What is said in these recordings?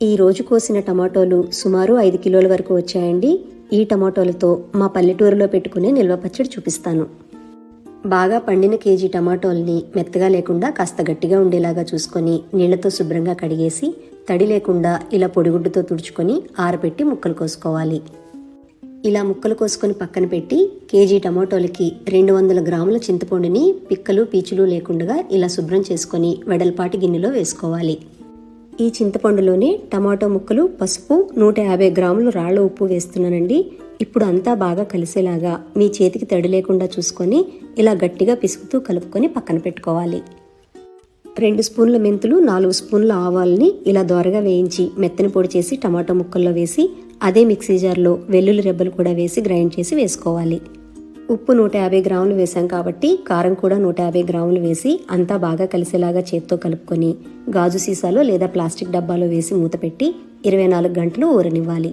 ఈ రోజు కోసిన టమాటోలు సుమారు 5 కిలోల వరకు వచ్చాయండి. ఈ టమాటోలతో మా పల్లెటూరులో పెట్టుకునే నిల్వ పచ్చడి చూపిస్తాను. బాగా పండిన కేజీ టమాటోల్ని మెత్తగా లేకుండా కాస్త గట్టిగా ఉండేలాగా చూసుకొని నీళ్లతో శుభ్రంగా కడిగేసి తడి లేకుండా ఇలా పొడిగుడ్డుతో తుడుచుకొని ఆరబెట్టి ముక్కలు కోసుకోవాలి. ఇలా ముక్కలు కోసుకొని పక్కన పెట్టి కేజీ టమాటోలకి 200 గ్రాముల చింతపండుని పిక్కలు పీచులు లేకుండా ఇలా శుభ్రం చేసుకొని వెడల్పాటి గిన్నెలో వేసుకోవాలి. ఈ చింతపండులోనే టమాటో ముక్కలు, పసుపు, 150 గ్రాములు రాళ్ళ ఉప్పు వేస్తున్నానండి. ఇప్పుడు అంతా బాగా కలిసేలాగా మీ చేతికి తడి లేకుండా చూసుకొని ఇలా గట్టిగా పిసుకుతూ కలుపుకొని పక్కన పెట్టుకోవాలి. 2 స్పూన్ల మెంతులు, 4 స్పూన్ల ఆవాల్ని ఇలా దోరగా వేయించి మెత్తని పొడి చేసి టమాటో ముక్కల్లో వేసి అదే మిక్సీ జార్లో వెల్లుల్లి రెబ్బలు కూడా వేసి గ్రైండ్ చేసి వేసుకోవాలి. ఉప్పు 150 గ్రాములు వేసాం కాబట్టి కారం కూడా 150 గ్రాములు వేసి అంతా బాగా కలిసేలాగా చేత్తో కలుపుకొని గాజు సీసాలో లేదా ప్లాస్టిక్ డబ్బాలో వేసి మూత పెట్టి 24 గంటలు ఊరనివ్వాలి.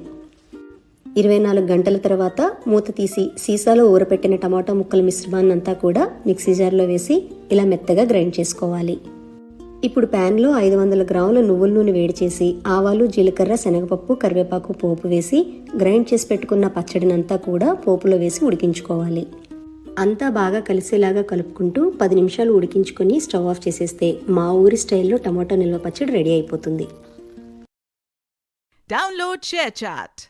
24 గంటల తర్వాత మూత తీసి సీసాలో ఊరపెట్టిన టమాటో ముక్కల మిశ్రమాన్ని అంతా కూడా మిక్సీ జార్లో వేసి ఇలా మెత్తగా గ్రైండ్ చేసుకోవాలి. ఇప్పుడు ప్యాన్లో 500 గ్రాముల నువ్వుల నూనె వేడి చేసి ఆవాలు, జీలకర్ర, శనగపప్పు, కరివేపాకు పోపు వేసి గ్రైండ్ చేసి పెట్టుకున్న పచ్చడినంతా కూడా పోపులో వేసి ఉడికించుకోవాలి. అంతా బాగా కలిసేలాగా కలుపుకుంటూ 10 నిమిషాలు ఉడికించుకొని స్టవ్ ఆఫ్ చేసేస్తే మా ఊరి స్టైల్లో టమాటో నిల్వ పచ్చడి రెడీ అయిపోతుంది. Download share chat.